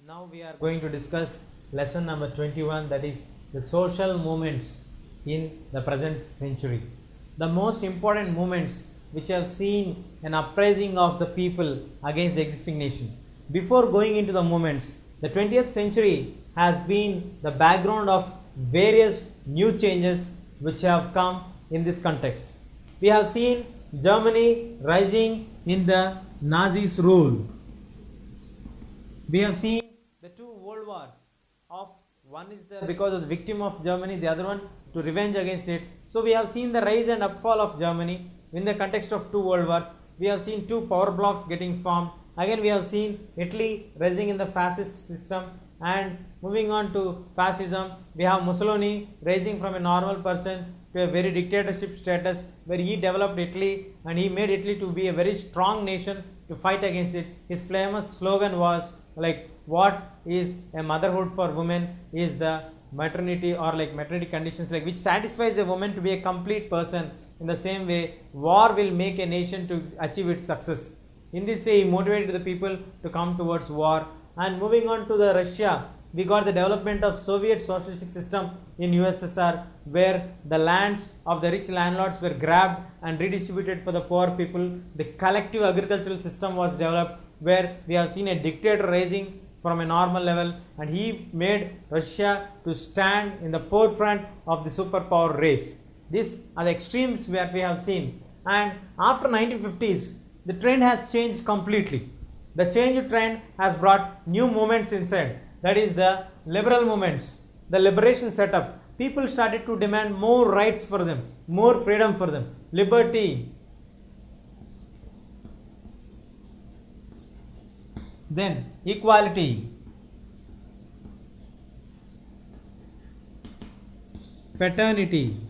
Now we are going to discuss lesson number 21, that is the social movements in the present century. The most important movements which have seen an uprising of the people against the existing nation. Before going into the movements, the 20th century has been the background of various new changes which have come in this context. We have seen Germany rising in the Nazis' rule. We have seen the two world wars of one is because of the victim of Germany, the other one to revenge against it. So we have seen the rise and upfall of Germany in the context of two world wars. We have seen two power blocks getting formed. Again we have seen Italy rising in the fascist system, and moving on to fascism, we have Mussolini rising from a normal person to a very dictatorship status, where he developed Italy and he made Italy to be a very strong nation to fight against it. His famous slogan was like, what is a motherhood for women is the maternity, or like maternity conditions like which satisfies a woman to be a complete person. In the same way, war will make a nation to achieve its success. In this way, he motivated the people to come towards war. And moving on to the Russia, we got the development of Soviet socialistic system in USSR, where the lands of the rich landlords were grabbed and redistributed for the poor people. The collective agricultural system was developed, where we have seen a dictator rising from a normal level, and he made Russia to stand in the forefront of the superpower race. These are the extremes that we have seen. And after 1950s, the trend has changed completely. The change trend has brought new movements inside, that is the liberal movements, the liberation setup. People started to demand more rights for them, more freedom for them, liberty. Then equality, fraternity.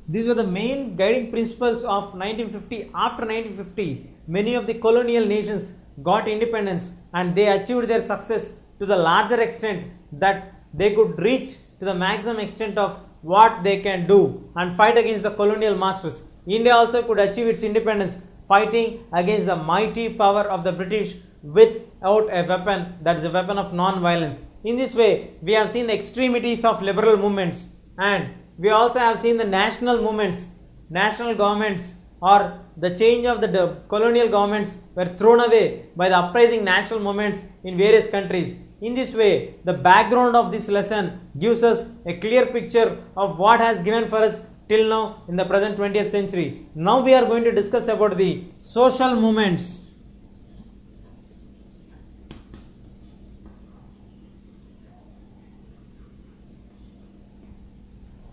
These were the main guiding principles of 1950. After 1950, many of the colonial nations got independence, and they achieved their success to the larger extent that they could reach to the maximum extent of what they can do and fight against the colonial masters. India also could achieve its independence, fighting against the mighty power of the British without a weapon, that is a weapon of non-violence. In this way, we have seen the extremities of liberal movements, and we also have seen the national movements, national governments, or the change of the colonial governments were thrown away by the uprising national movements in various countries. In this way, the background of this lesson gives us a clear picture of what has given for us till now in the present 20th century. Now we are going to discuss about the social movements.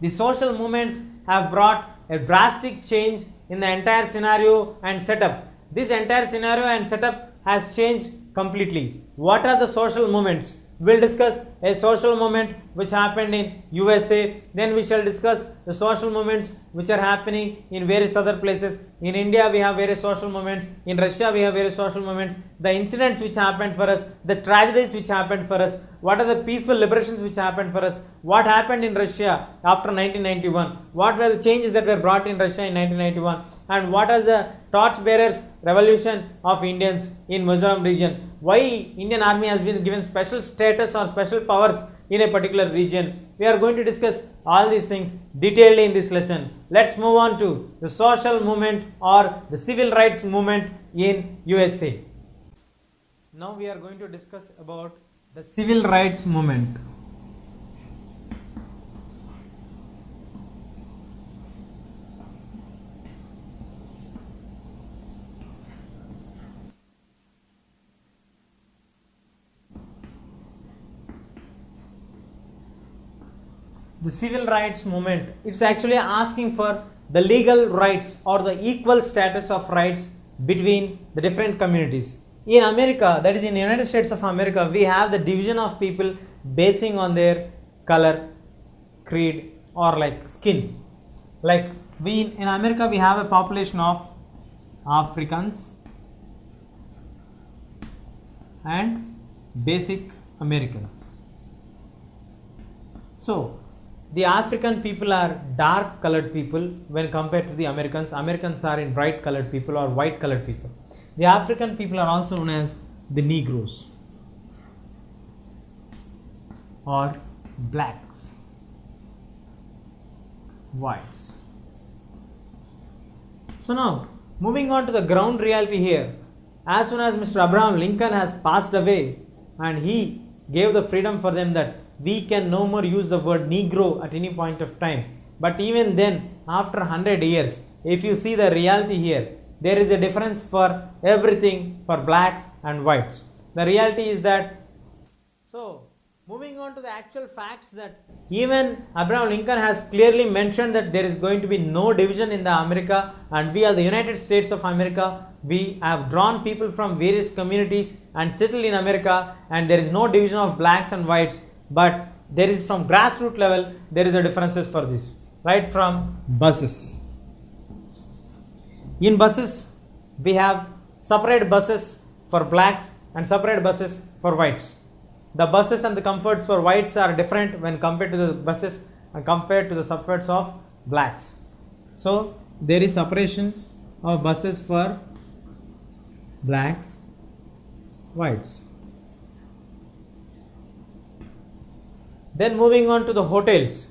The social movements have brought a drastic change in the entire scenario and setup. This entire scenario and setup has changed completely. What are the social movements? We will discuss a social movement which happened in USA. Then we shall discuss the social movements which are happening in various other places. In India we have various social movements. In Russia we have various social movements. The incidents which happened for us, the tragedies which happened for us, what are the peaceful liberations which happened for us, what happened in Russia after 1991, what were the changes that were brought in Russia in 1991, and what is the torchbearers revolution of Indians in Mizoram region. Why Indian Army has been given special status or special powers in a particular region. We are going to discuss all these things detailedly in this lesson. Let's move on to the social movement or the civil rights movement in USA. Now we are going to discuss about the civil rights movement. The civil rights movement, it's actually asking for the legal rights or the equal status of rights between the different communities. In America, that is in the United States of America, we have the division of people basing on their color, creed, or like skin. Like in America we have a population of Africans and basic Americans. So the African people are dark colored people when compared to the Americans. Americans are in bright colored people or white colored people. The African people are also known as the Negroes or blacks, whites. So now, moving on to the ground reality here, as soon as Mr. Abraham Lincoln has passed away and he gave the freedom for them that we can no more use the word Negro at any point of time. But even then, after 100 years, if you see the reality here, there is a difference for everything for blacks and whites. The reality is that, so moving on to the actual facts, that even Abraham Lincoln has clearly mentioned that there is going to be no division in the America, and we are the United States of America. We have drawn people from various communities and settled in America, and there is no division of blacks and whites, but there is from grassroots level, there is a differences for this. Right from buses. In buses, we have separate buses for blacks and separate buses for whites. The buses and the comforts for whites are different when compared to the buses and compared to the comforts of blacks. So there is separation of buses for blacks, whites. Then moving on to the hotels.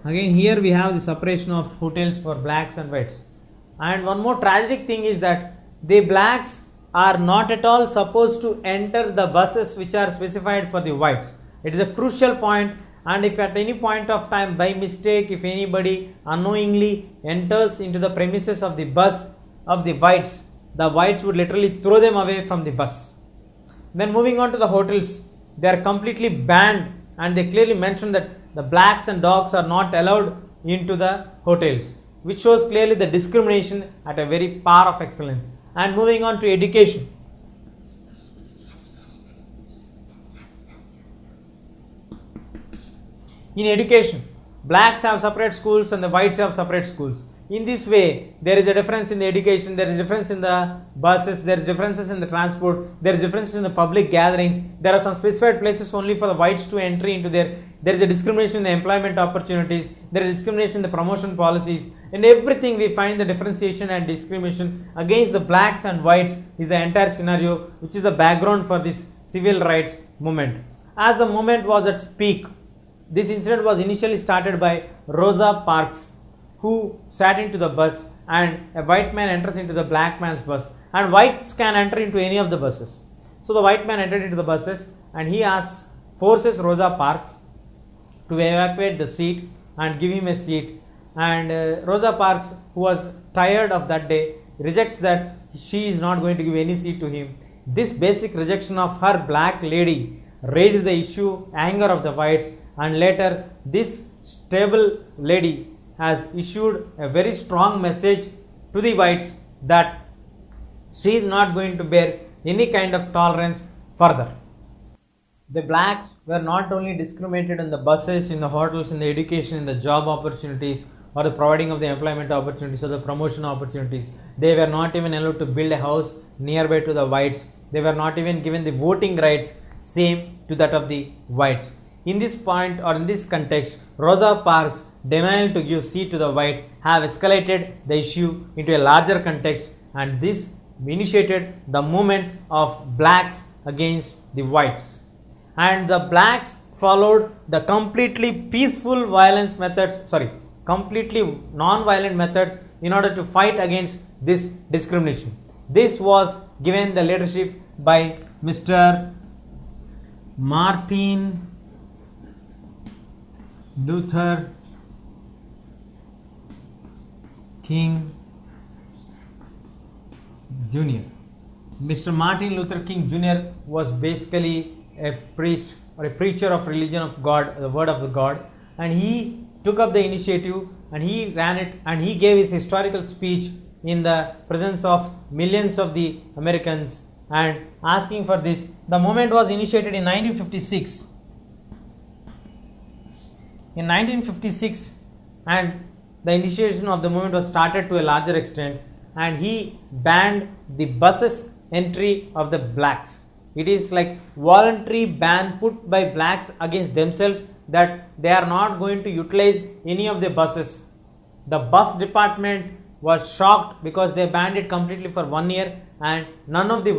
Again here we have the separation of hotels for blacks and whites. And one more tragic thing is that the blacks are not at all supposed to enter the buses which are specified for the whites. It is a crucial point, and if at any point of time by mistake, if anybody unknowingly enters into the premises of the bus of the whites would literally throw them away from the bus. Then moving on to the hotels, they are completely banned, and they clearly mention that the blacks and dogs are not allowed into the hotels, which shows clearly the discrimination at a very par of excellence. And moving on to education. In education, blacks have separate schools and the whites have separate schools. In this way, there is a difference in the education, there is difference in the buses, there is differences in the transport, there is differences in the public gatherings. There are some specified places only for the whites to enter into there. There is a discrimination in the employment opportunities, there is discrimination in the promotion policies, and everything we find the differentiation and discrimination against the blacks and whites is the entire scenario, which is the background for this civil rights movement. As the movement was at its peak, this incident was initially started by Rosa Parks, who sat into the bus, and a white man enters into the black man's bus, and whites can enter into any of the buses. So the white man entered into the buses and he forces Rosa Parks to evacuate the seat and give him a seat, and Rosa Parks, who was tired of that day, rejects that she is not going to give any seat to him. This basic rejection of her black lady raised the issue, anger of the whites, and later this stable lady has issued a very strong message to the whites that she is not going to bear any kind of tolerance further. The blacks were not only discriminated in the buses, in the hotels, in the education, in the job opportunities, or the providing of the employment opportunities or the promotion opportunities. They were not even allowed to build a house nearby to the whites. They were not even given the voting rights same to that of the whites. In this point or in this context, Rosa Parks' denial to give seat to the white have escalated the issue into a larger context, and this initiated the movement of blacks against the whites. And the blacks followed the completely non-violent methods in order to fight against this discrimination. This was given the leadership by Mr. Martin Luther King Jr. Mr. Martin Luther King Jr. was basically a priest or a preacher of religion of God, the word of the God, and he took up the initiative and he ran it, and he gave his historical speech in the presence of millions of the Americans and asking for this. The movement was initiated in 1956. In 1956, and the initiation of the movement was started to a larger extent, and he banned the buses entry of the blacks. It is like voluntary ban put by blacks against themselves that they are not going to utilize any of the buses. The bus department was shocked because they banned it completely for 1 year, and none of the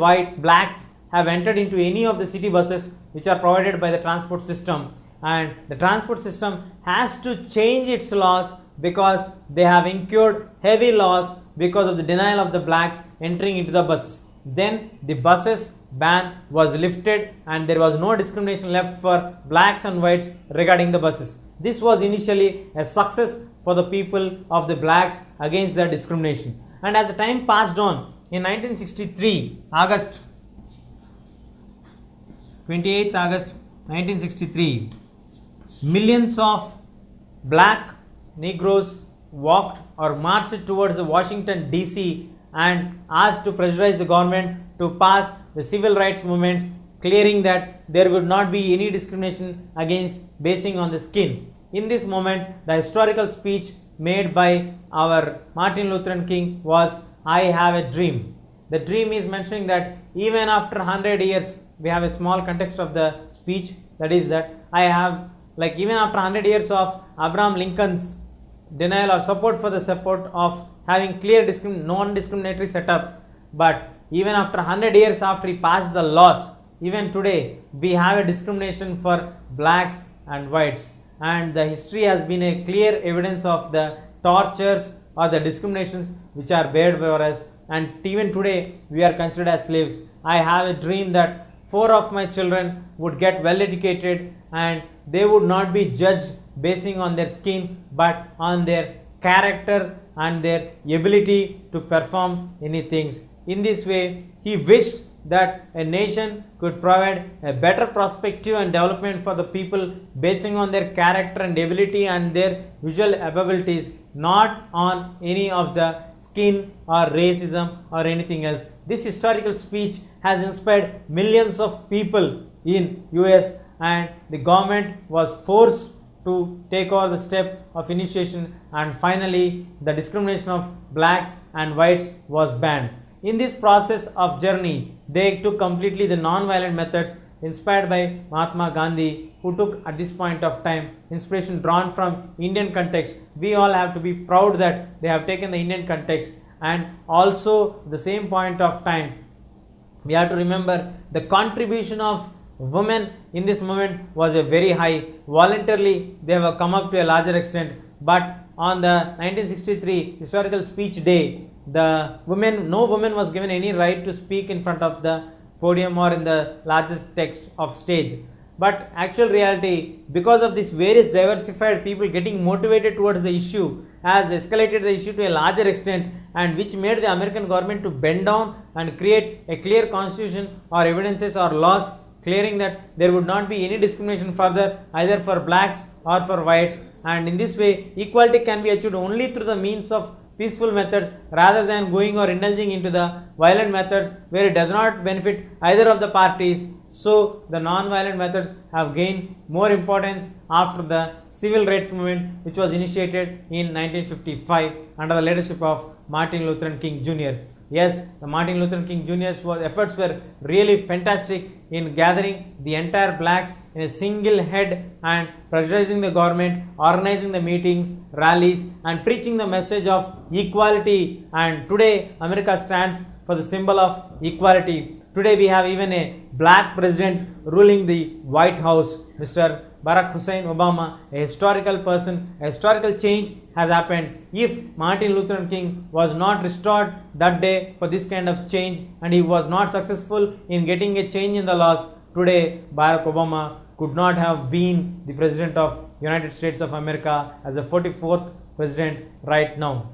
blacks have entered into any of the city buses which are provided by the transport system, and the transport system has to change its laws because they have incurred heavy loss because of the denial of the blacks entering into the buses. Then the buses ban was lifted and there was no discrimination left for blacks and whites regarding the buses. This was initially a success for the people of the blacks against the discrimination. And as the time passed on, in 1963, August 28th August 1963, millions of black Negroes walked or marched towards Washington DC and asked to pressurize the government to pass the civil rights movements, clearing that there would not be any discrimination against basing on the skin. In this moment, the historical speech made by our Martin Luther King was, "I have a dream." The dream is mentioning that even after 100 years, we have a small context of the speech, that is that even after 100 years of Abraham Lincoln's denial or support for the support of having clear non-discriminatory setup, but even after 100 years after he passed the laws, even today we have a discrimination for blacks and whites, and the history has been a clear evidence of the tortures or the discriminations which are bared for us, and even today we are considered as slaves. I have a dream that 4 of my children would get well educated and they would not be judged basing on their skin but on their character and their ability to perform any things. In this way, he wished that a nation could provide a better perspective and development for the people basing on their character and ability and their visual abilities, not on any of the skin or racism or anything else. This historical speech has inspired millions of people in US, and the government was forced to take over the step of initiation, and finally the discrimination of blacks and whites was banned. In this process of journey, they took completely the non-violent methods inspired by Mahatma Gandhi, who took at this point of time inspiration drawn from Indian context. We all have to be proud that they have taken the Indian context, and also the same point of time we have to remember the contribution of women in this movement was a very high. Voluntarily they have come up to a larger extent, but on the 1963 historical speech day, no woman was given any right to speak in front of the podium or in the largest text of stage. But actual reality, because of this various diversified people getting motivated towards the issue, has escalated the issue to a larger extent, and which made the American government to bend down and create a clear constitution or evidences or laws clearing that there would not be any discrimination further either for blacks or for whites, and in this way equality can be achieved only through the means of peaceful methods rather than going or indulging into the violent methods where it does not benefit either of the parties. So the non-violent methods have gained more importance after the civil rights movement, which was initiated in 1955 under the leadership of Martin Luther King Jr. Yes, the Martin Luther King Jr.'s efforts were really fantastic in gathering the entire blacks in a single head and pressurizing the government, organizing the meetings, rallies, and preaching the message of equality. And today America stands for the symbol of equality. Today we have even a black president ruling the White House, Mr. Barack Hussein Obama, a historical person. A historical change has happened. If Martin Luther King was not restored that day for this kind of change, and he was not successful in getting a change in the laws, today Barack Obama could not have been the president of United States of America as the 44th president right now.